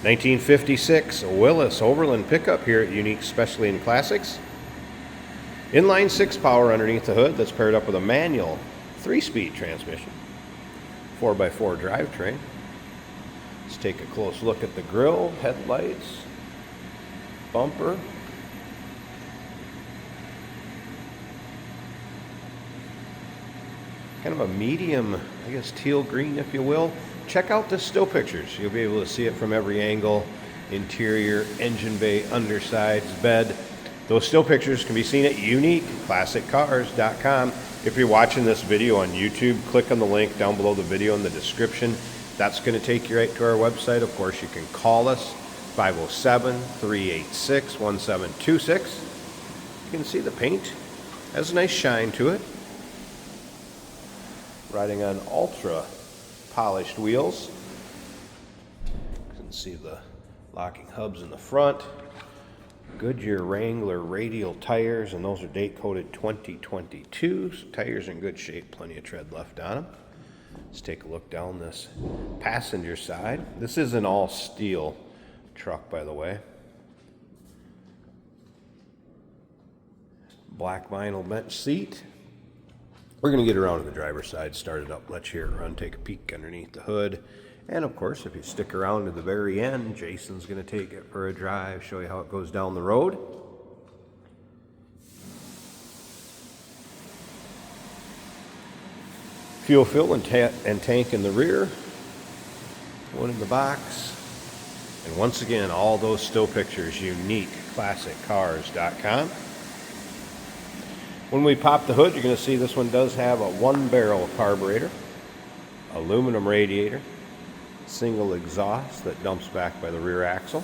1956 Willys Overland pickup here at Unique Specialty and Classics. Inline 6 power underneath the hood that's paired up with a manual 3-speed transmission. 4x4 drivetrain. Let's take a close look at the grille, headlights, bumper. Kind of a medium, I guess, teal green, if you will. Check out the still pictures. You'll be able to see it from every angle. Interior, engine bay, undersides, bed. Those still pictures can be seen at uniqueclassiccars.com. If you're watching this video on YouTube, click on the link down below the video in the description. That's going to take you right to our website. Of course, you can call us, 507-386-1726. You can see the paint has a nice shine to it. Riding on ultra polished wheels. You can see the locking hubs in the front. Goodyear Wrangler radial tires, and those are date coded 2022. So tires in good shape, plenty of tread left on them. Let's take a look down this passenger side. This is an all steel truck, by the way. Black vinyl bench seat. We're going to get around to the driver's side, start it up, let's hear it run, take a peek underneath the hood. And of course, if you stick around to the very end, Jason's going to take it for a drive, show you how it goes down the road. Fuel fill and tank in the rear. One in the box. And once again, all those still pictures, uniqueclassiccars.com. When we pop the hood, you're going to see this one does have a 1-barrel carburetor, aluminum radiator, single exhaust that dumps back by the rear axle.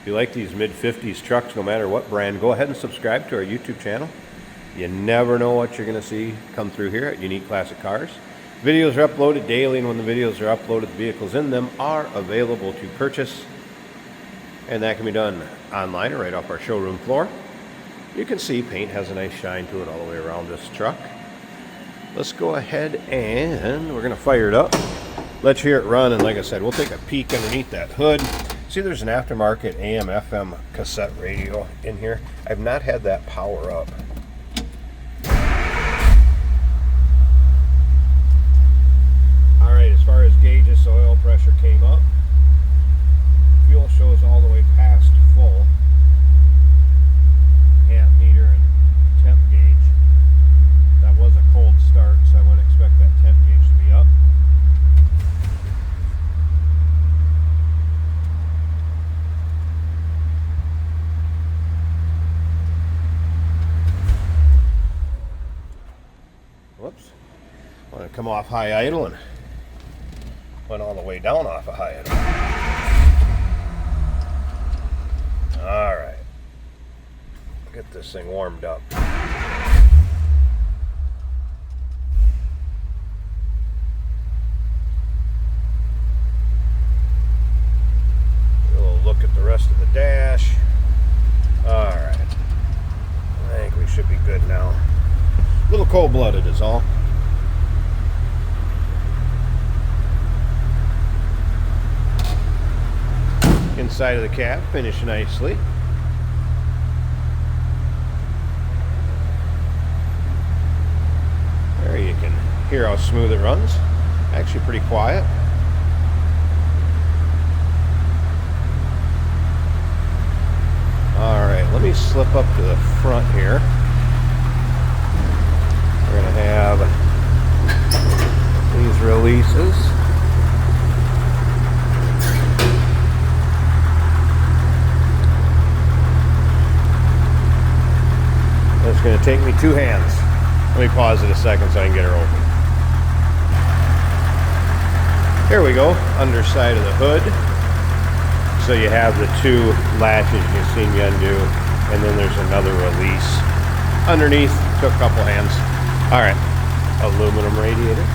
If you like these mid-50s trucks, no matter what brand, go ahead and subscribe to our YouTube channel. You never know what you're going to see come through here at Unique Classic Cars. Videos are uploaded daily, and when the videos are uploaded, the vehicles in them are available to purchase. And that can be done online or right off our showroom floor. You can see paint has a nice shine to it all the way around this truck. Let's go ahead and we're going to fire it up. Let's hear it run, and like I said, we'll take a peek underneath that hood. See, there's an aftermarket AM/FM cassette radio in here. I've not had that power up. As far as gauges, oil pressure came up. Fuel shows all the way past full. Amp meter and temp gauge. That was a cold start, so I wouldn't expect that temp gauge to be up. Whoops. I want to come off high idle and went all the way down off a high idle. All right. Get this thing warmed up. A little look at the rest of the dash. All right. I think we should be good now. A little cold-blooded is all. Inside of the cab, finished nicely. There you can hear how smooth it runs. Actually pretty quiet. Alright, let me slip up to the front here. We're going to have these releases. It's going to take me 2 hands. Let me pause it a second so I can get her open. Here we go, underside of the hood. So you have the 2 latches you can see me undo, and then there's another release. Underneath, took a couple hands. All right, aluminum radiator,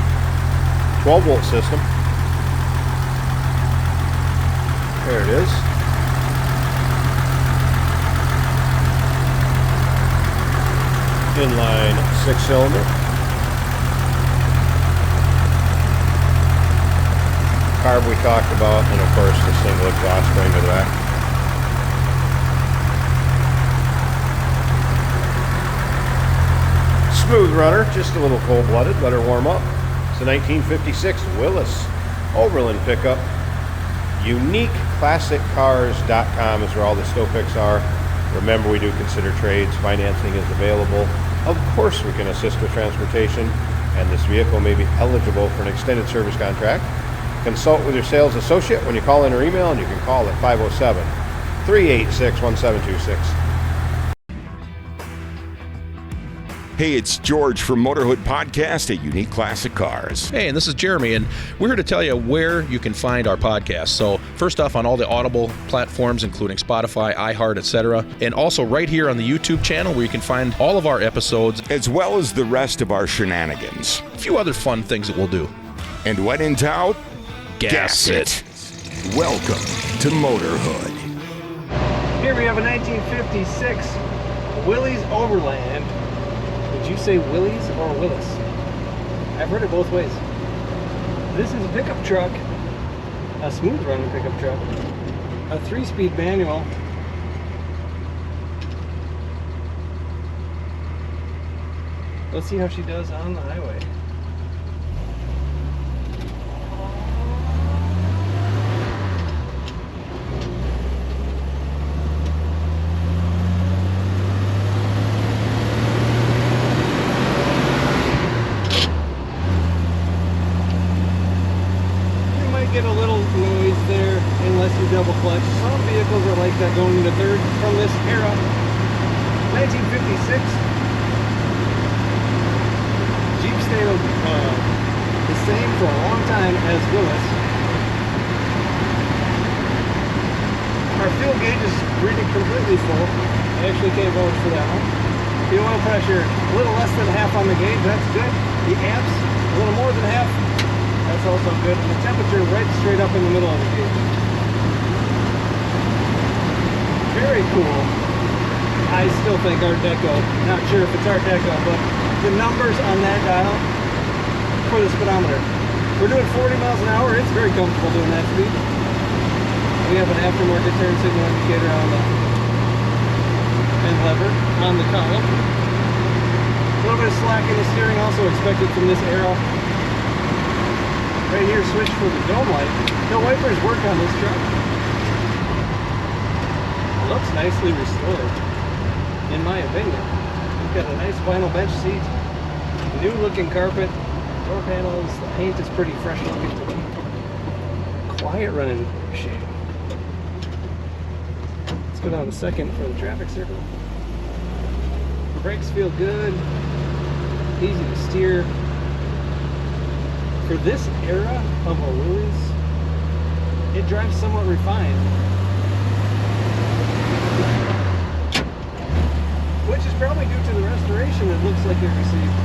12-volt system. There it is. Inline 6-cylinder. carb we talked about, and of course the single exhaust going to the back. Smooth runner, just a little cold-blooded, let her warm up. It's a 1956 Willys Overland pickup. UniqueClassicCars.com is where all the stow picks are. Remember, we do consider trades. Financing is available. Of course, we can assist with transportation, and this vehicle may be eligible for an extended service contract. Consult with your sales associate when you call in or email, and you can call at 507-386-1726. Hey, it's George from Motorhood Podcast at Unique Classic Cars. Hey, and this is Jeremy, and we're here to tell you where you can find our podcast. So first off, on all the Audible platforms, including Spotify, iHeart, etc., and also right here on the YouTube channel where you can find all of our episodes, as well as the rest of our shenanigans. A few other fun things that we'll do. And when in doubt, gas it. Welcome to Motorhood. Here we have a 1956 Willys Overland. Did you say Willys or Willis? I've heard it both ways. This is a pickup truck, a smooth running pickup truck, a 3-speed manual. Let's see how she does on the highway. Get a little noise there unless you double clutch. Some vehicles are like that going into third from this era. 1956 Jeep stayed the same for a long time as Willys. Our fuel gauge is reading completely full. I actually can't vouch for that one. The oil pressure a little less than half on the gauge, that's good. The amps a little more than half. That's also good. And the temperature right straight up in the middle of the gauge. Very cool. I still think Art Deco. Not sure if it's Art Deco, but the numbers on that dial for the speedometer. We're doing 40 miles an hour. It's very comfortable doing that speed. We have an aftermarket turn signal indicator on the and lever on the column. A little bit of slack in the steering also expected from this era. Right here, switch for the dome light. No wipers work on this truck. It looks nicely restored, in my opinion. We've got a nice vinyl bench seat, new looking carpet, door panels, the paint is pretty fresh looking. Quiet running shape. Let's go down a second for the traffic circle. The brakes feel good, easy to steer. For this era of a Willys, it drives somewhat refined. Which is probably due to the restoration it looks like it received.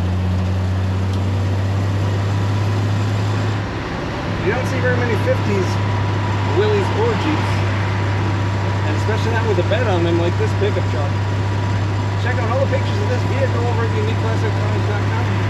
You don't see very many 50s Willys or Jeeps. And especially not with a bed on them like this pickup truck. Check out all the pictures of this vehicle over at UniqueClassicCars.com.